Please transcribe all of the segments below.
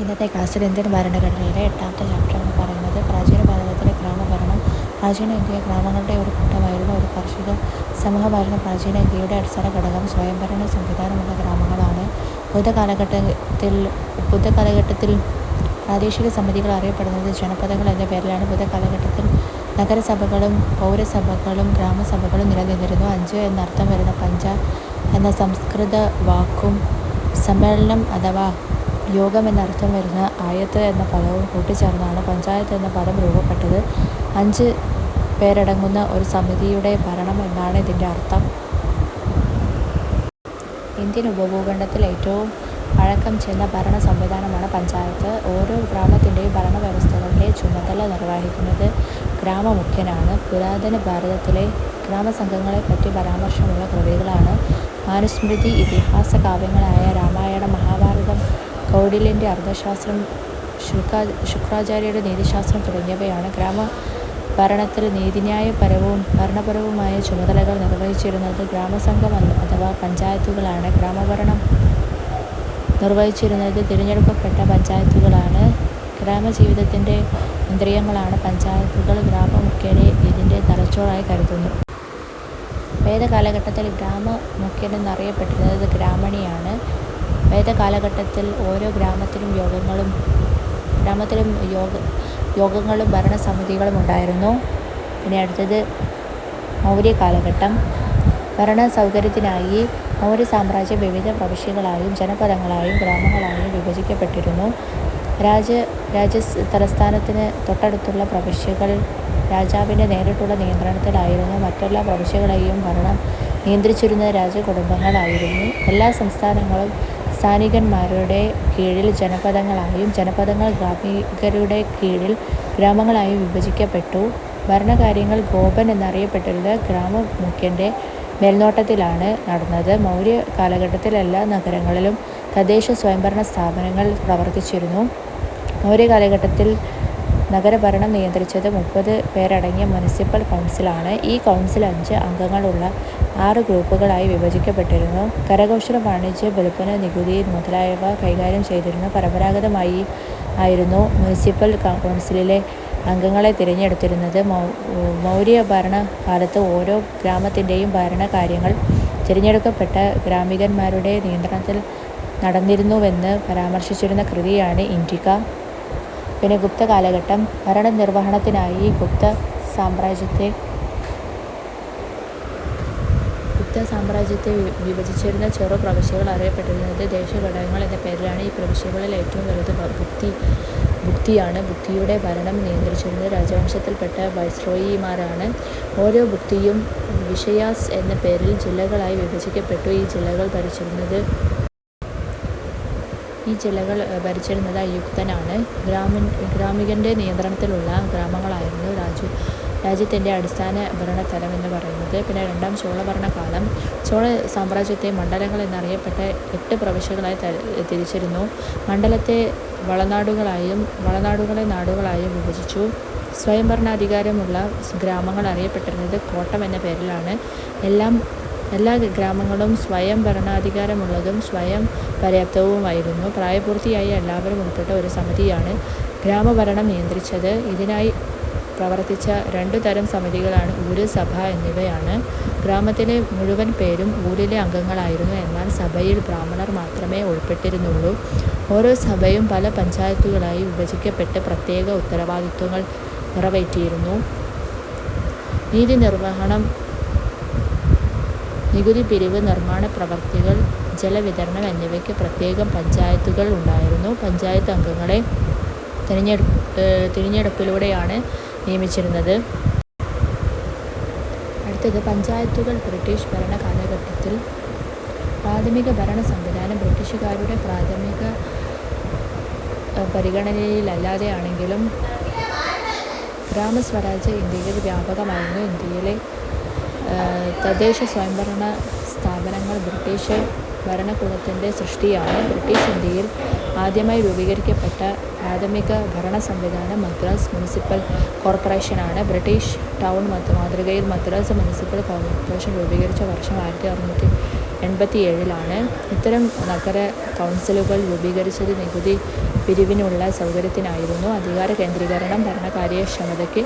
ഇന്നത്തെ ക്ലാസ്സിൽ ഇന്ത്യൻ ഭരണഘടനയിലെ 8ാമത്തെ ചാപ്റ്റർ എന്ന് പറയുന്നത് പ്രാചീന ഭാരതത്തിലെ ഗ്രാമഭരണം. പ്രാചീന ഇന്ത്യ ഗ്രാമങ്ങളുടെ ഒരു കൂട്ടമായിരുന്ന ഒരു കാർഷിക സമൂഹമായിരുന്നു. പ്രാചീന ഇന്ത്യയുടെ അടിസ്ഥാന ഘടകം സ്വയംഭരണ സംവിധാനമുള്ള ഗ്രാമങ്ങളാണ്. ബുദ്ധകാലഘട്ടത്തിൽ പ്രാദേശിക സമിതികൾ അറിയപ്പെടുന്നത് ജനപദങ്ങൾ എന്ന പേരിലാണ്. ബുദ്ധകാലഘട്ടത്തിൽ നഗരസഭകളും പൗരസഭകളും ഗ്രാമസഭകളും നിലനിന്നിരുന്നു. 5 എന്നർത്ഥം വരുന്ന പഞ്ച എന്ന സംസ്കൃത വാക്കും സമ്മേളനം അഥവാ യോഗം എന്നർത്ഥം വരുന്ന ആയത്ത് എന്ന പദവും കൂട്ടിച്ചേർന്നാണ് പഞ്ചായത്ത് എന്ന പദം രൂപപ്പെട്ടത്. 5 പേരടങ്ങുന്ന ഒരു സമിതിയുടെ ഭരണം എന്നാണ് ഇതിൻ്റെ അർത്ഥം. ഇന്ത്യൻ ഉപഭൂഖണ്ഡത്തിൽ ഏറ്റവും പഴക്കം ചെന്ന ഭരണ സംവിധാനമാണ് പഞ്ചായത്ത്. ഓരോ ഗ്രാമത്തിൻ്റെയും ഭരണവ്യവസ്ഥകളുടെ ചുമതല നിർവഹിക്കുന്നത് ഗ്രാമമുഖ്യനാണ്. പുരാതന ഭാരതത്തിലെ ഗ്രാമസംഘങ്ങളെപ്പറ്റി പരാമർശമുള്ള കൃതികളാണ് മനുസ്മൃതി. ഇതിഹാസ കാവ്യങ്ങളായ രാമായണം, മഹാഭാരതം, കൗടില്യൻ്റെ അർത്ഥശാസ്ത്രം, ശുക്രാചാര്യരുടെ നീതിശാസ്ത്രം തുടങ്ങിയവയാണ്. ഗ്രാമഭരണത്തിൽ നീതിന്യായപരവും ഭരണപരവുമായ ചുമതലകൾ നിർവഹിച്ചിരുന്നത് ഗ്രാമസംഘം അഥവാ പഞ്ചായത്തുകളാണ്. ഗ്രാമഭരണം നിർവഹിച്ചിരുന്നത് തിരഞ്ഞെടുക്കപ്പെട്ട പഞ്ചായത്തുകളാണ്. ഗ്രാമജീവിതത്തിൻ്റെ ഇന്ദ്രിയങ്ങളാണ് പഞ്ചായത്തുകൾ. ഗ്രാമമുഖ്യനെ ഇതിൻ്റെ തലച്ചോറായി കരുതുന്നു. വേദകാലഘട്ടത്തിൽ ഗ്രാമമുഖ്യനെന്നറിയപ്പെട്ടിരുന്നത് ഗ്രാമണിയാണ്. വേദകാലഘട്ടത്തിൽ ഓരോ ഗ്രാമത്തിലും യോഗങ്ങളും ഭരണസമിതികളും ഉണ്ടായിരുന്നു. പിന്നെ അടുത്തത് മൗര്യ കാലഘട്ടം. ഭരണ സൗകര്യത്തിനായി മൗര്യ സാമ്രാജ്യം വിവിധ പ്രവിശ്യകളായും ജനപദങ്ങളായും ഗ്രാമങ്ങളായും വിഭജിക്കപ്പെട്ടിരുന്നു. രാജ്യ തലസ്ഥാനത്തിന് തൊട്ടടുത്തുള്ള പ്രവിശ്യകൾ രാജാവിൻ്റെ നേരിട്ടുള്ള നിയന്ത്രണത്തിലായിരുന്നു. മറ്റെല്ലാ പ്രവിശ്യകളെയും ഭരണം നിയന്ത്രിച്ചിരുന്നത് രാജകുടുംബങ്ങളായിരുന്നു. എല്ലാ സംസ്ഥാനങ്ങളും സ്ഥാനികന്മാരുടെ കീഴിൽ ജനപദങ്ങളായും ജനപദങ്ങൾ ഗ്രാമികരുടെ കീഴിൽ ഗ്രാമങ്ങളായും വിഭജിക്കപ്പെട്ടു. ഭരണകാര്യങ്ങൾ ഗോപൻ എന്നറിയപ്പെട്ടിരുന്നത് ഗ്രാമമുഖ്യൻ്റെ മേൽനോട്ടത്തിലാണ് നടന്നത്. മൗര്യ കാലഘട്ടത്തിൽ എല്ലാ നഗരങ്ങളിലും തദ്ദേശ സ്വയംഭരണ സ്ഥാപനങ്ങൾ പ്രവർത്തിച്ചിരുന്നു. മൗര്യ കാലഘട്ടത്തിൽ നഗരഭരണം നിയന്ത്രിച്ചത് 30 പേരടങ്ങിയ മുനിസിപ്പൽ കൗൺസിലാണ്. ഈ കൗൺസിൽ 5 അംഗങ്ങളുള്ള 6 ഗ്രൂപ്പുകളായി വിഭജിക്കപ്പെട്ടിരുന്നു. കരകൗശല, വാണിജ്യ, വിൽപ്പന, നികുതി മുതലായവ കൈകാര്യം ചെയ്തിരുന്നു. പരമ്പരാഗതമായി ആയിരുന്നു മുനിസിപ്പൽ കൗൺസിലിലെ അംഗങ്ങളെ തിരഞ്ഞെടുത്തിരുന്നത്. മൗര്യ ഭരണകാലത്ത് ഓരോ ഗ്രാമത്തിൻ്റെയും ഭരണകാര്യങ്ങൾ തിരഞ്ഞെടുക്കപ്പെട്ട ഗ്രാമികന്മാരുടെ നിയന്ത്രണത്തിൽ നടന്നിരുന്നുവെന്ന് പരാമർശിച്ചിരുന്ന കൃതിയാണ് ഇന്ത്യക. പിന്നെ ഗുപ്ത കാലഘട്ടം. ഭരണനിർവഹണത്തിനായി ഗുപ്ത സാമ്രാജ്യത്തെ വിഭജിച്ചിരുന്ന ചെറു പ്രവിശ്യകൾ അറിയപ്പെട്ടിരുന്നത് ദേശഘടകങ്ങൾ എന്ന പേരിലാണ്. ഈ പ്രവിശ്യകളിൽ ഏറ്റവും വലുത് ഭുക്തിയാണ്. ഭുക്തിയുടെ ഭരണം നിയന്ത്രിച്ചിരുന്നത് രാജവംശത്തിൽപ്പെട്ട വൈസ്രോയിമാരാണ്. ഓരോ ഭുക്തിയും വിഷയാസ് എന്ന പേരിൽ ജില്ലകളായി വിഭജിക്കപ്പെട്ടു. ഈ ജില്ലകൾ ഭരിച്ചിരുന്നത് അയുക്തനാണ്. ഗ്രാമികൻ്റെ നിയന്ത്രണത്തിലുള്ള ഗ്രാമങ്ങളായിരുന്നു രാജ്യത്തിൻ്റെ അടിസ്ഥാന ഭരണതലം എന്ന് പറയുന്നത്. പിന്നെ 2ാം ചോളഭരണകാലം. ചോള സാമ്രാജ്യത്തെ മണ്ഡലങ്ങൾ എന്നറിയപ്പെട്ട 8 പ്രവിശ്യകളായി തിരിച്ചിരുന്നു. മണ്ഡലത്തെ വളനാടുകളെ നാടുകളായും വിഭജിച്ചു. സ്വയംഭരണാധികാരമുള്ള ഗ്രാമങ്ങൾ അറിയപ്പെട്ടിരുന്നത് കോട്ടം എന്ന പേരിലാണ്. എല്ലാ ഗ്രാമങ്ങളും സ്വയം ഭരണാധികാരമുള്ളതും സ്വയം പര്യാപ്തവുമായിരുന്നു. പ്രായപൂർത്തിയായ എല്ലാവരും ഉൾപ്പെട്ട ഒരു സമിതിയാണ് ഗ്രാമഭരണം നിയന്ത്രിച്ചത്. ഇതിനായി പ്രവർത്തിച്ച 2 തരം സമിതികളാണ് ഊര്, സഭ എന്നിവയാണ്. ഗ്രാമത്തിലെ മുഴുവൻ പേരും ഊരിലെ അംഗങ്ങളായിരുന്നു. എന്നാൽ സഭയിൽ ബ്രാഹ്മണർ മാത്രമേ ഉൾപ്പെട്ടിരുന്നുള്ളൂ. ഓരോ സഭയും പല പഞ്ചായത്തുകളായി വിഭജിക്കപ്പെട്ട് പ്രത്യേക ഉത്തരവാദിത്വങ്ങൾ നിറവേറ്റിയിരുന്നു. നീതി നിർവഹണം, നികുതി പിരിവ്, നിർമ്മാണ പ്രവർത്തികൾ, ജലവിതരണം എന്നിവയ്ക്ക് പ്രത്യേകം പഞ്ചായത്തുകൾ ഉണ്ടായിരുന്നു. പഞ്ചായത്ത് അംഗങ്ങളെ തിരഞ്ഞെടുപ്പിലൂടെയാണ് നിയമിച്ചിരുന്നത്. അടുത്തത് പഞ്ചായത്തുകൾ. ബ്രിട്ടീഷ് ഭരണ കാലഘട്ടത്തിൽ പ്രാഥമിക ഭരണ സംവിധാനം ബ്രിട്ടീഷുകാരുടെ പ്രാഥമിക പരിഗണനയിലല്ലാതെയാണെങ്കിലും ഗ്രാമസ്വരാജ് ഇന്ത്യയിൽ വ്യാപകമായിരുന്നു. ഇന്ത്യയിലെ തദ്ദേശ സ്വയംഭരണ സ്ഥാപനങ്ങൾ ബ്രിട്ടീഷ് ഭരണകൂടത്തിൻ്റെ സൃഷ്ടിയാണ്. ബ്രിട്ടീഷ് ഇന്ത്യയിൽ ആദ്യമായി രൂപീകരിക്കപ്പെട്ട പ്രാഥമിക ഭരണ സംവിധാനം മദ്രാസ് മുനിസിപ്പൽ കോർപ്പറേഷനാണ്. ബ്രിട്ടീഷ് ടൗൺ മാതൃകയിൽ മദ്രാസ് മുനിസിപ്പൽ കോർപ്പറേഷൻ രൂപീകരിച്ച വർഷം 1887 ഇത്തരം നഗര കൗൺസിലുകൾ രൂപീകരിച്ചത് നികുതി പിരിവിനുള്ള സൗകര്യത്തിനായിരുന്നു. അധികാര കേന്ദ്രീകരണം ഭരണകാര്യക്ഷമതയ്ക്ക്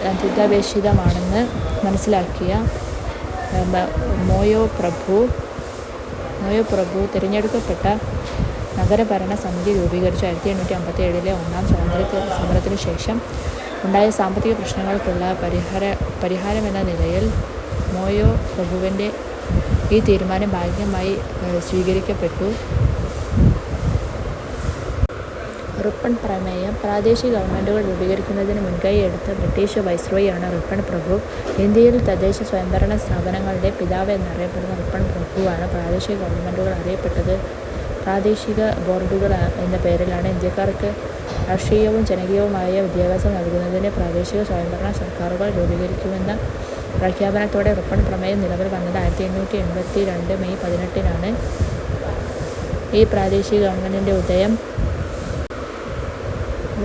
അത്യന്താപേക്ഷിതമാണെന്ന് മനസ്സിലാക്കിയ മോയോ പ്രഭു തിരഞ്ഞെടുക്കപ്പെട്ട നഗരഭരണ സമിതി രൂപീകരിച്ചു. 1857 ഒന്നാം സ്വാതന്ത്ര്യ സമരത്തിനു ശേഷം ഉണ്ടായ സാമ്പത്തിക പ്രശ്നങ്ങൾക്കുള്ള പരിഹാരമെന്ന നിലയിൽ മോയോ പ്രഭുവിൻ്റെ ഈ തീരുമാനം ഭാഗികമായി സ്വീകരിക്കപ്പെട്ടു. റിപ്പൺ പ്രമേയം. പ്രാദേശിക ഗവൺമെൻറ്റുകൾ രൂപീകരിക്കുന്നതിന് മുൻകൈയെടുത്ത ബ്രിട്ടീഷ് വൈസ്രോയിയാണ് റിപ്പൺ പ്രഭു. ഇന്ത്യയിൽ തദ്ദേശ സ്വയംഭരണ സ്ഥാപനങ്ങളുടെ പിതാവ് എന്നറിയപ്പെടുന്ന റിപ്പൺ പ്രഭുവാണ്. പ്രാദേശിക ഗവൺമെൻറ്റുകൾ അറിയപ്പെട്ടത് പ്രാദേശിക ബോർഡുകൾ എന്ന പേരിലാണ്. ഇന്ത്യക്കാർക്ക് രാഷ്ട്രീയവും ജനകീയവുമായ വിദ്യാഭ്യാസം നൽകുന്നതിന് പ്രാദേശിക സ്വയംഭരണ സർക്കാരുകൾ രൂപീകരിക്കുമെന്ന പ്രഖ്യാപനത്തോടെ റിപ്പൺ പ്രമേയം നിലവിൽ വന്നത് 1882 മെയ് 18 ഈ പ്രാദേശിക ഗവൺമെൻറ്റിൻ്റെ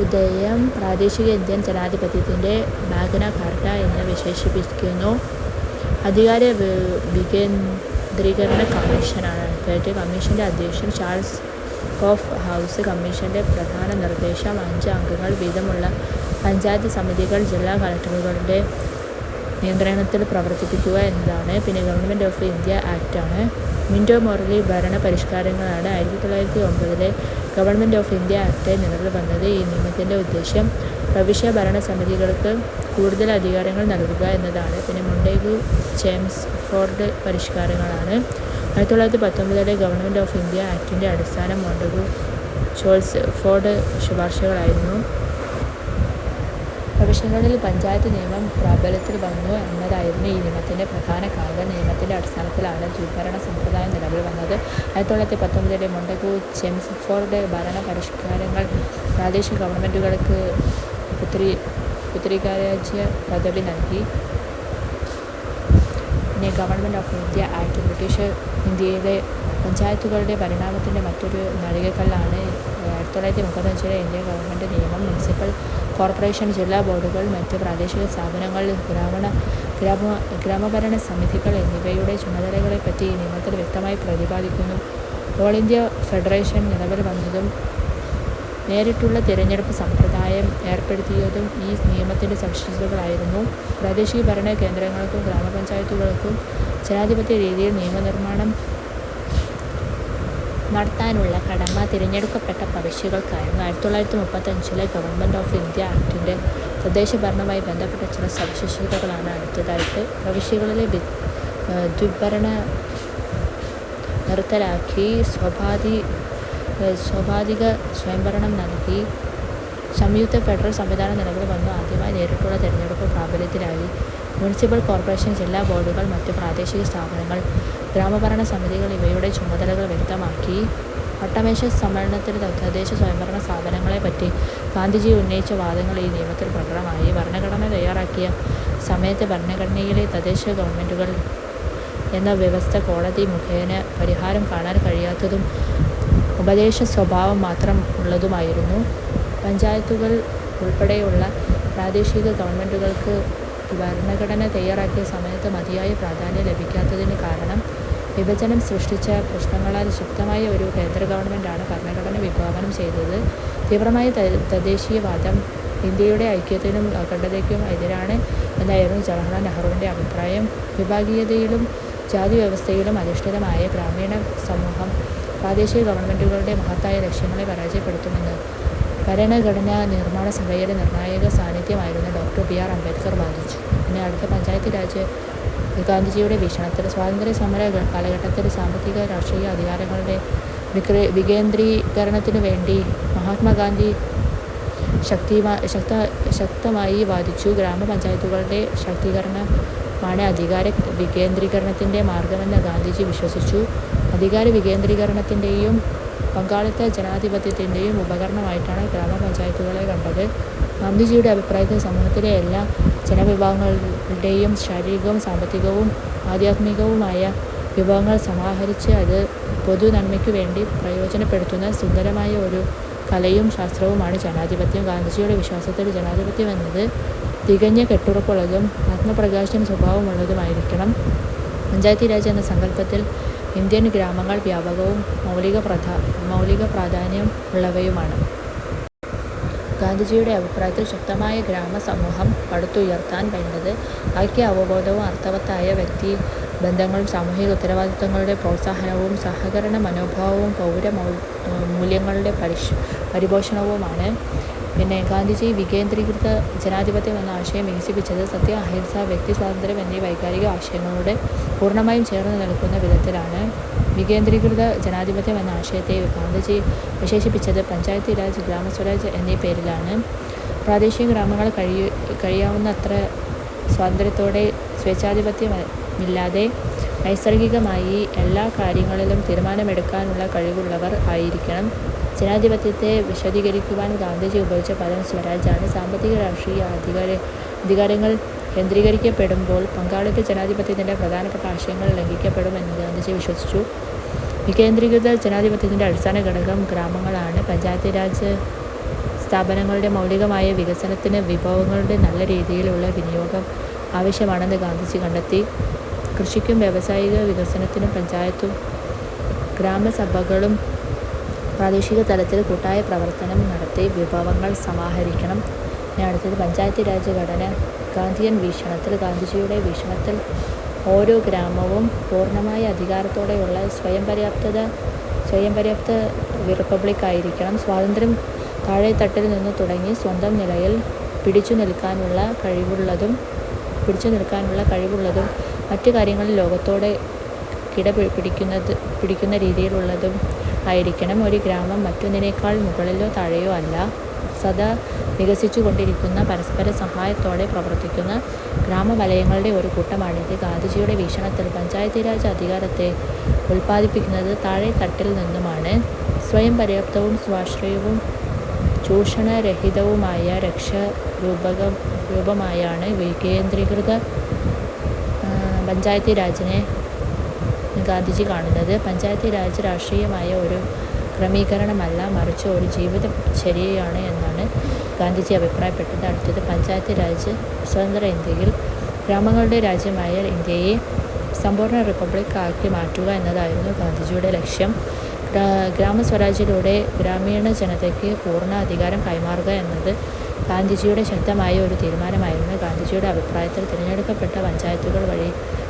ഉദയം പ്രാദേശിക ഇന്ത്യൻ ജനാധിപത്യത്തിൻ്റെ മാഗ്ന കാർട്ട എന്ന് വിശേഷിപ്പിക്കുന്നു. അധികാര വികേന്ദ്രീകരണ കമ്മീഷനാണ്. കമ്മീഷൻ്റെ അധ്യക്ഷൻ ചാൾസ് കോഫ് ഹൗസ്. കമ്മീഷൻ്റെ പ്രധാന നിർദ്ദേശം 5 അംഗങ്ങൾ വീതമുള്ള പഞ്ചായത്ത് സമിതികൾ ജില്ലാ കളക്ടറുകളുടെ നിയന്ത്രണത്തിൽ പ്രവർത്തിപ്പിക്കുക എന്നതാണ്. പിന്നെ ഗവൺമെൻറ് ഓഫ് ഇന്ത്യ ആക്റ്റാണ്. മിൻറ്റോ മോർലി ഭരണ പരിഷ്കാരങ്ങളാണ്. 1909 ഗവൺമെൻറ് ഓഫ് ഇന്ത്യ ആക്ട് നിലവിൽ വന്നത്. ഈ നിയമത്തിൻ്റെ ഉദ്ദേശ്യം പ്രവിശ്യ ഭരണസമിതികൾക്ക് കൂടുതൽ അധികാരങ്ങൾ നൽകുക എന്നതാണ്. പിന്നെ മൊണ്ടേഗു ചേംസ്ഫോർഡ് പരിഷ്കാരങ്ങളാണ്. 1919 ഗവൺമെൻറ് ഓഫ് ഇന്ത്യ ആക്ടിൻ്റെ അടിസ്ഥാനം മൊണ്ടേഗു ചേംസ്ഫോർഡ് ശുപാർശകളായിരുന്നു. പ്രവിശ്യകളിൽ പഞ്ചായത്ത് നിയമം പ്രാബല്യത്തിൽ വന്നു എന്നതായിരുന്നു ഈ നിയമത്തിൻ്റെ പ്രധാന കാരണം. നിയമത്തിൻ്റെ അടിസ്ഥാനത്തിലാണ് ദ്വിഭരണ സമ്പ്രദായം നിലവിൽ വന്നത്. 1919 മൊണ്ടേഗു ചേംസ്ഫോർഡ് ഭരണ പരിഷ്കാരങ്ങൾ പ്രാദേശിക ഗവൺമെൻറ്റുകൾക്ക് പുത്രികാരാജ്യ പദവി നൽകി. പിന്നെ government of India act British ഇന്ത്യയിലെ പഞ്ചായത്തുകളുടെ പരിണാമത്തിൻ്റെ മറ്റൊരു നാഴികക്കല്ലാണ്. 1935 ഇന്ത്യ ഗവൺമെൻറ് നിയമം മുനിസിപ്പൽ കോർപ്പറേഷൻ, ജില്ലാ ബോർഡുകൾ, മറ്റ് പ്രാദേശിക സ്ഥാപനങ്ങൾ, ഗ്രാമഭരണ സമിതികൾ എന്നിവയുടെ ചുമതലകളെപ്പറ്റി ഈ നിയമത്തിൽ വ്യക്തമായി പ്രതിപാദിക്കുന്നു. ഓൾ ഇന്ത്യ ഫെഡറേഷൻ നിലവിൽ വന്നതും നേരിട്ടുള്ള തിരഞ്ഞെടുപ്പ് സമ്പ്രദായം ഏർപ്പെടുത്തിയതും ഈ നിയമത്തിൻ്റെ സവിശേഷതകളായിരുന്നു. പ്രാദേശിക ഭരണ കേന്ദ്രങ്ങൾക്കും ഗ്രാമപഞ്ചായത്തുകൾക്കും ജനാധിപത്യ രീതിയിൽ നിയമനിർമ്മാണം നടത്താനുള്ള കടമ തിരഞ്ഞെടുക്കപ്പെട്ട പ്രവിശ്യകൾക്കായിരുന്നു. 1935 ഗവൺമെൻറ് ഓഫ് ഇന്ത്യ ആക്ടിൻ്റെ തദ്ദേശഭരണവുമായി ബന്ധപ്പെട്ട ചില സവിശേഷതകളാണ് അടുത്തതായിട്ട്. പ്രവിശ്യകളിലെ ദ്വിഭരണ നിർത്തലാക്കി സ്വാഭാവിക സ്വയംഭരണം നൽകി. സംയുക്ത ഫെഡറൽ സംവിധാനം നിലവിൽ വന്നു. ആദ്യമായി നേരിട്ടുള്ള തിരഞ്ഞെടുപ്പ് പ്രാബല്യത്തിലായി. മുനിസിപ്പൽ കോർപ്പറേഷൻ, ജില്ലാ ബോർഡുകൾ, മറ്റ് പ്രാദേശിക സ്ഥാപനങ്ങൾ, ഗ്രാമഭരണ സമിതികൾ ഇവയുടെ ചുമതലകൾ വ്യക്തമാക്കി. വട്ടമേശ സമ്മേളനത്തിൽ തദ്ദേശ സ്വയംഭരണ സ്ഥാപനങ്ങളെപ്പറ്റി ഗാന്ധിജി ഉന്നയിച്ച വാദങ്ങൾ ഈ നിയമത്തിൽ പ്രകടമായി. ഭരണഘടന തയ്യാറാക്കിയ സമയത്ത് ഭരണഘടനയിലെ തദ്ദേശ ഗവൺമെൻറ്റുകൾ എന്ന വ്യവസ്ഥ കോടതി മുഖേന പരിഹാരം കാണാൻ കഴിയാത്തതും ഉപദേശ സ്വഭാവം മാത്രം ഉള്ളതുമായിരുന്നു. പഞ്ചായത്തുകൾ ഉൾപ്പെടെയുള്ള പ്രാദേശിക ഗവൺമെൻറ്റുകൾക്ക് ഭരണഘടന തയ്യാറാക്കിയ സമയത്ത് മതിയായ പ്രാധാന്യം ലഭിക്കാത്തതിന് കാരണം വിഭജനം സൃഷ്ടിച്ച പ്രശ്നങ്ങളാൽ ശക്തമായ ഒരു കേന്ദ്ര ഗവൺമെൻറ്റാണ് ഭരണഘടന വിഭാവനം ചെയ്തത്. തീവ്രമായ തദ്ദേശീയവാദം ഇന്ത്യയുടെ ഐക്യത്തിനും അഖണ്ഡതയ്ക്കും എതിരാണ് എന്നായിരുന്നു ജവഹർലാൽ നെഹ്റുവിൻ്റെ അഭിപ്രായം. വിഭാഗീയതയിലും ജാതി വ്യവസ്ഥയിലും അധിഷ്ഠിതമായ ഗ്രാമീണ സമൂഹം പ്രാദേശിക ഗവൺമെൻറ്റുകളുടെ മഹത്തായ ലക്ഷ്യങ്ങളെ പരാജയപ്പെടുത്തുമെന്ന് ഭരണഘടനാ നിർമ്മാണ സഭയിലെ നിർണായക സാന്നിധ്യമായിരുന്ന ഡോക്ടർ BR അംബേദ്കർ വാദിച്ചു. പിന്നെ അടുത്ത പഞ്ചായത്ത് രാജ് ഗാന്ധിജിയുടെ വീക്ഷണത്തിൽ സ്വാതന്ത്ര്യ സമര കാലഘട്ടത്തിൽ സാമ്പത്തിക രാഷ്ട്രീയ അധികാരങ്ങളുടെ വികേന്ദ്രീകരണത്തിനു വേണ്ടി മഹാത്മാഗാന്ധി ശക്തമായി വാദിച്ചു. ഗ്രാമപഞ്ചായത്തുകളുടെ ശാക്തീകരണമാണ് അധികാര വികേന്ദ്രീകരണത്തിൻ്റെ മാർഗമെന്ന് ഗാന്ധിജി വിശ്വസിച്ചു. അധികാര വികേന്ദ്രീകരണത്തിൻ്റെയും പങ്കാളിത്ത ജനാധിപത്യത്തിൻ്റെയും ഉപകരണമായിട്ടാണ് ഗ്രാമപഞ്ചായത്തുകളെ കണ്ടത്. ഗാന്ധിജിയുടെ അഭിപ്രായത്തിൽ സമൂഹത്തിലെ എല്ലാ ജനവിഭാഗങ്ങളുടെയും ശാരീരികവും സാമ്പത്തികവും ആധ്യാത്മികവുമായ വിഭവങ്ങൾ സമാഹരിച്ച് അത് പൊതു നന്മയ്ക്കു വേണ്ടി പ്രയോജനപ്പെടുത്തുന്ന സുന്ദരമായ ഒരു കലയും ശാസ്ത്രവുമാണ് ജനാധിപത്യം. ഗാന്ധിജിയുടെ വിശ്വാസത്തിൽ ജനാധിപത്യം എന്നത് തികഞ്ഞ കെട്ടുറപ്പുള്ളതും ആത്മപ്രകാശന സ്വഭാവമുള്ളതുമായിരിക്കണം. പഞ്ചായത്തി രാജ് എന്ന സങ്കല്പത്തിൽ ഇന്ത്യൻ ഗ്രാമങ്ങൾ വ്യാപകവും മൗലിക പ്രാധാന്യം ഉള്ളവയുമാണ്. ഗാന്ധിജിയുടെ അഭിപ്രായത്തിൽ ശക്തമായ ഗ്രാമസമൂഹം പടുത്തുയർത്താൻ വേണ്ടത് ഐക്യ അവബോധവും അർത്ഥവത്തായ വ്യക്തിബന്ധങ്ങളും സാമൂഹിക ഉത്തരവാദിത്തങ്ങളുടെ പ്രോത്സാഹനവും സഹകരണ മനോഭാവവും മൂല്യങ്ങളുടെ പരിപോഷണവുമാണ്. ഗാന്ധിജി വികേന്ദ്രീകൃത ജനാധിപത്യം എന്ന ആശയം വികസിപ്പിച്ചത് സത്യം, അഹിംസ, വ്യക്തി സ്വാതന്ത്ര്യം എന്നീ വൈകാരിക ആശയങ്ങളോട് പൂർണ്ണമായും ചേർന്ന് നിൽക്കുന്ന വിധത്തിലാണ്. വികേന്ദ്രീകൃത ജനാധിപത്യം എന്ന ആശയത്തെ ഗാന്ധിജി വിശേഷിപ്പിച്ചത് പഞ്ചായത്തി രാജ്, ഗ്രാമസ്വരാജ് എന്നീ പേരിലാണ്. പ്രാദേശിക ഗ്രാമങ്ങൾ കഴിയാവുന്നത്ര സ്വാതന്ത്ര്യത്തോടെ, സ്വേച്ഛാധിപത്യമില്ലാതെ നൈസർഗികമായി എല്ലാ കാര്യങ്ങളിലും തീരുമാനമെടുക്കാനുള്ള കഴിവുള്ളവർ ആയിരിക്കണം. ജനാധിപത്യത്തെ വിശദീകരിക്കുവാൻ ഗാന്ധിജി ഉപയോഗിച്ച പദം സ്വരാജാണ്. സാമ്പത്തിക രാഷ്ട്രീയ അധികാരങ്ങൾ കേന്ദ്രീകരിക്കപ്പെടുമ്പോൾ പങ്കാളിത്ത ജനാധിപത്യത്തിൻ്റെ പ്രധാനപ്പെട്ട ആശയങ്ങൾ ലംഘിക്കപ്പെടുമെന്ന് ഗാന്ധിജി വിശ്വസിച്ചു. വികേന്ദ്രീകൃത ജനാധിപത്യത്തിൻ്റെ അടിസ്ഥാന ഘടകം ഗ്രാമങ്ങളാണ്. പഞ്ചായത്തി രാജ് സ്ഥാപനങ്ങളുടെ മൗലികമായ വികസനത്തിന് വിഭവങ്ങളുടെ നല്ല രീതിയിലുള്ള വിനിയോഗം ആവശ്യമാണെന്ന് ഗാന്ധിജി കണ്ടെത്തി. കൃഷിക്കും വ്യാവസായിക വികസനത്തിനും പഞ്ചായത്തും ഗ്രാമസഭകളും പ്രാദേശിക തലത്തിൽ കൂട്ടായ പ്രവർത്തനം നടത്തി വിഭവങ്ങൾ സമാഹരിക്കണം. അടുത്തത് പഞ്ചായത്തി രാജ് ഘടന. ഗാന്ധിയൻ വീക്ഷണത്തിൽ, ഗാന്ധിജിയുടെ വീക്ഷണത്തിൽ ഓരോ ഗ്രാമവും പൂർണ്ണമായ അധികാരത്തോടെയുള്ള സ്വയംപര്യാപ്ത റിപ്പബ്ലിക്കായിരിക്കണം. സ്വാതന്ത്ര്യം താഴെത്തട്ടിൽ നിന്ന് തുടങ്ങി സ്വന്തം നിലയിൽ പിടിച്ചു നിൽക്കാനുള്ള കഴിവുള്ളതും മറ്റു കാര്യങ്ങളിൽ ലോകത്തോട് പിടിക്കുന്ന രീതിയിലുള്ളതും ആയിരിക്കണം. ഒരു ഗ്രാമം മറ്റൊന്നിനേക്കാൾ മുകളിലോ താഴെയോ അല്ല. സദാ വികസിച്ചുകൊണ്ടിരിക്കുന്ന, പരസ്പര സഹായത്തോടെ പ്രവർത്തിക്കുന്ന ഗ്രാമവലയങ്ങളുടെ ഒരു കൂട്ടമാണിത്. ഗാന്ധിജിയുടെ വീക്ഷണത്തിൽ പഞ്ചായത്തി രാജ് അധികാരത്തെ ഉൽപ്പാദിപ്പിക്കുന്നത് താഴെത്തട്ടിൽ നിന്നുമാണ്. സ്വയം പര്യാപ്തവും സ്വാശ്രയവും ചൂഷണരഹിതവുമായ രൂപമായാണ് വികേന്ദ്രീകൃത പഞ്ചായത്തി രാജിനെ ഗാന്ധിജി കാണുന്നത്. പഞ്ചായത്തി രാജ് രാഷ്ട്രീയമായ ഒരു ക്രമീകരണമല്ല, മറിച്ച് ഒരു ജീവിതചര്യയാണ് എന്നാണ് ഗാന്ധിജി അഭിപ്രായപ്പെട്ടത്. അടുത്തത് പഞ്ചായത്തി രാജ്. സ്വതന്ത്ര ഇന്ത്യയിൽ ഗ്രാമങ്ങളുടെ രാജ്യമായ ഇന്ത്യയെ സമ്പൂർണ്ണ റിപ്പബ്ലിക് ആക്കി മാറ്റുക എന്നതായിരുന്നു ഗാന്ധിജിയുടെ ലക്ഷ്യം. ഗ്രാമസ്വരാജിലൂടെ ഗ്രാമീണ ജനതയ്ക്ക് പൂർണ്ണ അധികാരം കൈമാറുക എന്നത് ഗാന്ധിജിയുടെ ശക്തമായ ഒരു തീരുമാനമായിരുന്നു. ഗാന്ധിജിയുടെ അഭിപ്രായത്തിൽ തിരഞ്ഞെടുക്കപ്പെട്ട പഞ്ചായത്തുകൾ വഴി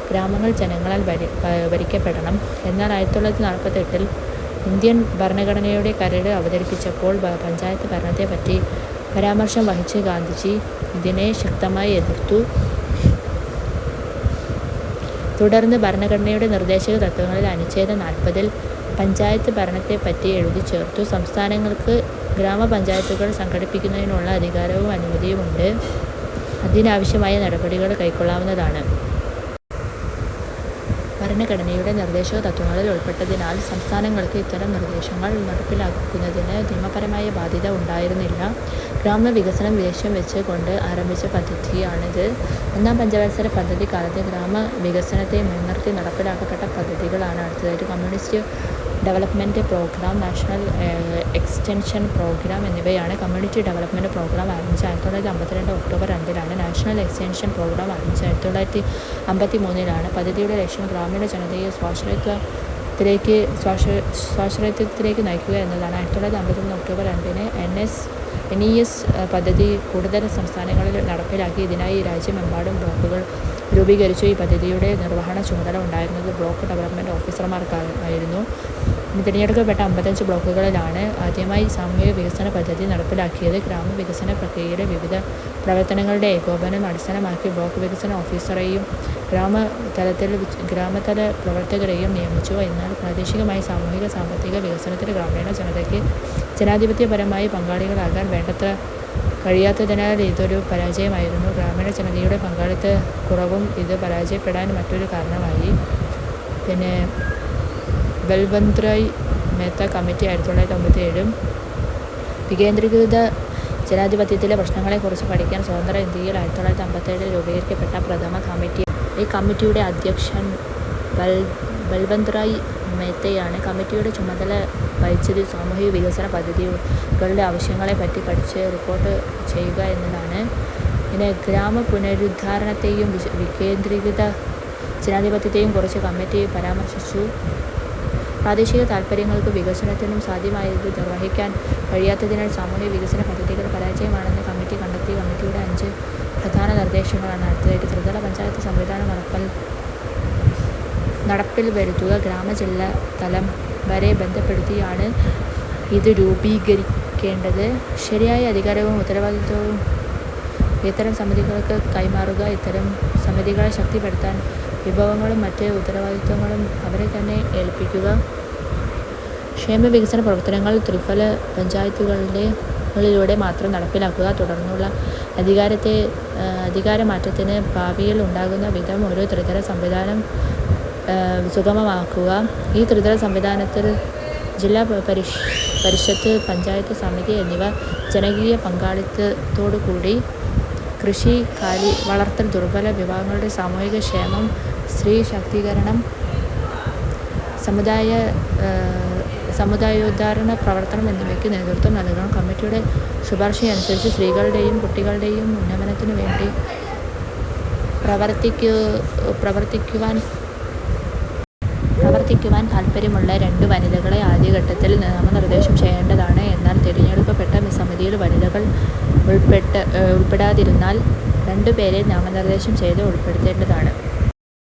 ഗ്രാമങ്ങൾ ജനങ്ങളാൽ ഭരിക്കപ്പെടണം. എന്നാൽ 1948 ഇന്ത്യൻ ഭരണഘടനയുടെ കരട് അവതരിപ്പിച്ചപ്പോൾ പഞ്ചായത്ത് ഭരണത്തെപ്പറ്റി പരാമർശം വഹിച്ച് ഗാന്ധിജി ഇതിനെ ശക്തമായി എതിർത്തു. തുടർന്ന് ഭരണഘടനയുടെ നിർദ്ദേശക തത്വങ്ങളിൽ അനുച്ഛേദം 40 പഞ്ചായത്ത് ഭരണത്തെപ്പറ്റി എഴുതി ചേർത്തു. സംസ്ഥാനങ്ങൾക്ക് ഗ്രാമപഞ്ചായത്തുകൾ സംഘടിപ്പിക്കുന്നതിനുള്ള അധികാരവും അനുമതിയുമുണ്ട്. അതിനാവശ്യമായ നടപടികൾ കൈക്കൊള്ളാവുന്നതാണ്. ഭരണഘടനയുടെ നിർദ്ദേശക തത്വങ്ങളിൽ ഉൾപ്പെട്ടതിനാൽ സംസ്ഥാനങ്ങൾക്ക് ഇത്തരം നിർദ്ദേശങ്ങൾ നടപ്പിലാക്കുന്നതിന് നിയമപരമായ ബാധ്യത ഉണ്ടായിരുന്നില്ല. ഗ്രാമവികസനം ലക്ഷ്യം വെച്ച് കൊണ്ട് ആരംഭിച്ച പദ്ധതിയാണിത്. ഒന്നാം പഞ്ചവത്സര പദ്ധതി കാലത്ത് ഗ്രാമവികസനത്തെ മുൻനിർത്തി നടപ്പിലാക്കപ്പെട്ട പദ്ധതികളാണ് അടുത്തതായിട്ട് communist development programme, national extension programme എന്നിവയാണ്. കമ്മ്യൂണിറ്റി ഡെവലപ്മെൻറ്റ് പ്രോഗ്രാം ആരംഭിച്ച 1952 ഒക്ടോബർ 2 നാഷണൽ എക്സ്റ്റൻഷൻ പ്രോഗ്രാം ആരംഭിച്ച 1953 പദ്ധതിയുടെ ലക്ഷ്യം ഗ്രാമീണ ജനതയെ സ്വാശ്രയത്വത്തിലേക്ക് നയിക്കുക എന്നതാണ്. 1953 ഒക്ടോബർ 2 NES പദ്ധതി കൂടുതൽ സംസ്ഥാനങ്ങളിൽ നടപ്പിലാക്കി. ഇതിനായി രാജ്യമെമ്പാടും ബ്ലോക്കുകൾ രൂപീകരിച്ചു. ഈ പദ്ധതിയുടെ നിർവഹണ ചുമതല ഉണ്ടായിരുന്നത് ബ്ലോക്ക് ഡെവലപ്മെൻറ്റ് ഓഫീസർമാർക്കായിരുന്നു. തിരഞ്ഞെടുക്കപ്പെട്ട 55 ബ്ലോക്കുകളിലാണ് ആദ്യമായി സാമൂഹിക വികസന പദ്ധതി നടപ്പിലാക്കിയത്. ഗ്രാമവികസന പ്രക്രിയയിലെ വിവിധ പ്രവർത്തനങ്ങളുടെ ഏകോപനം അടിസ്ഥാനമാക്കി ബ്ലോക്ക് വികസന ഓഫീസറെയും ഗ്രാമതല പ്രവർത്തകരെയും നിയമിച്ചു. എന്നാൽ പ്രാദേശികമായി സാമൂഹിക സാമ്പത്തിക വികസനത്തിൽ ഗ്രാമീണ ജനതയ്ക്ക് ജനാധിപത്യപരമായി പങ്കാളികളാകാൻ വേണ്ടത്ര കഴിയാത്തതിനാൽ ഇതൊരു പരാജയമായിരുന്നു. ഗ്രാമീണ ജനതയുടെ പങ്കാളിത്ത കുറവും ഇത് പരാജയപ്പെടാൻ മറ്റൊരു കാരണമായി. ബൽവന്ത്രായ് മേത്ത കമ്മിറ്റി 1957 വികേന്ദ്രീകൃത ജനാധിപത്യത്തിലെ പ്രശ്നങ്ങളെക്കുറിച്ച് പഠിക്കാൻ സ്വതന്ത്ര ഇന്ത്യയിൽ 1957 രൂപീകരിക്കപ്പെട്ട പ്രഥമ കമ്മിറ്റി. ഈ കമ്മിറ്റിയുടെ അധ്യക്ഷൻ ബൽവന്ത്രായ് മേത്തയാണ്. കമ്മിറ്റിയുടെ ചുമതല വഹിച്ചത് സാമൂഹിക വികസന പദ്ധതികളുടെ ആവശ്യങ്ങളെപ്പറ്റി പഠിച്ച് റിപ്പോർട്ട് ചെയ്യുക എന്നതാണ്. ഗ്രാമ പുനരുദ്ധാരണത്തെയും വികേന്ദ്രീകൃത ജനാധിപത്യത്തെയും കുറിച്ച് കമ്മിറ്റി പരാമർശിച്ചു. പ്രാദേശിക താൽപര്യങ്ങൾക്കും വികസനത്തിനും സാധ്യമായത് നിർവഹിക്കാൻ കഴിയാത്തതിനാൽ സാമൂഹിക വികസന പദ്ധതികൾ പരാജയമാണെന്ന് കമ്മിറ്റി കണ്ടെത്തി. കമ്മിറ്റിയുടെ 5 പ്രധാന നിർദ്ദേശങ്ങളാണ് അടുത്തതായിട്ട്. ത്രിതല പഞ്ചായത്ത് സംവിധാനം നടപ്പിൽ വരുത്തുക. ഗ്രാമ-ജില്ലാ തലം വരെ ബന്ധപ്പെടുത്തിയാണ് ഇത് രൂപീകരിക്കേണ്ടത്. ശരിയായ അധികാരവും ഉത്തരവാദിത്വവും ഇത്തരം സമിതികൾക്ക് കൈമാറുക. ഇത്തരം സമിതികളെ ശക്തിപ്പെടുത്താൻ വിഭവങ്ങളും മറ്റ് ഉത്തരവാദിത്വങ്ങളും അവരെ തന്നെ ഏൽപ്പിക്കുക. ക്ഷേമവികസന പ്രവർത്തനങ്ങൾ ത്രിഫല പഞ്ചായത്തുകളിലൂടെ മാത്രം നടപ്പിലാക്കുക. തുടർന്നുള്ള അധികാരമാറ്റത്തിന് ഭാവിയിൽ ഉണ്ടാകുന്ന വിധം ഒരു ത്രിതല സംവിധാനം സുഗമമാക്കുക. ഈ ത്രിതല സംവിധാനത്തിൽ ജില്ലാ പരിഷത്ത്, പഞ്ചായത്ത് സമിതി എന്നിവ ജനകീയ പങ്കാളിത്തത്തോടുകൂടി കൃഷി, കാലി വളർത്തൽ, ദുർബല വിഭാഗങ്ങളുടെ സാമൂഹിക ക്ഷേമം, സ്ത്രീ ശാക്തീകരണം, സമുദായോദ്ധാരണ പ്രവർത്തനം എന്നിവയ്ക്ക് നേതൃത്വം നൽകണം. കമ്മിറ്റിയുടെ ശുപാർശയനുസരിച്ച് സ്ത്രീകളുടെയും കുട്ടികളുടെയും ഉന്നമനത്തിനു വേണ്ടി പ്രവർത്തിക്കുവാൻ താൽപ്പര്യമുള്ള 2 വനിതകളെ ആദ്യഘട്ടത്തിൽ നാമനിർദ്ദേശം ചെയ്യേണ്ടതാണ്. എന്നാൽ തിരഞ്ഞെടുക്കപ്പെട്ട സമിതിയിൽ വനിതകൾ ഉൾപ്പെടാതിരുന്നാൽ 2 പേരെ നാമനിർദ്ദേശം ചെയ്ത് ഉൾപ്പെടുത്തേണ്ടതാണ്.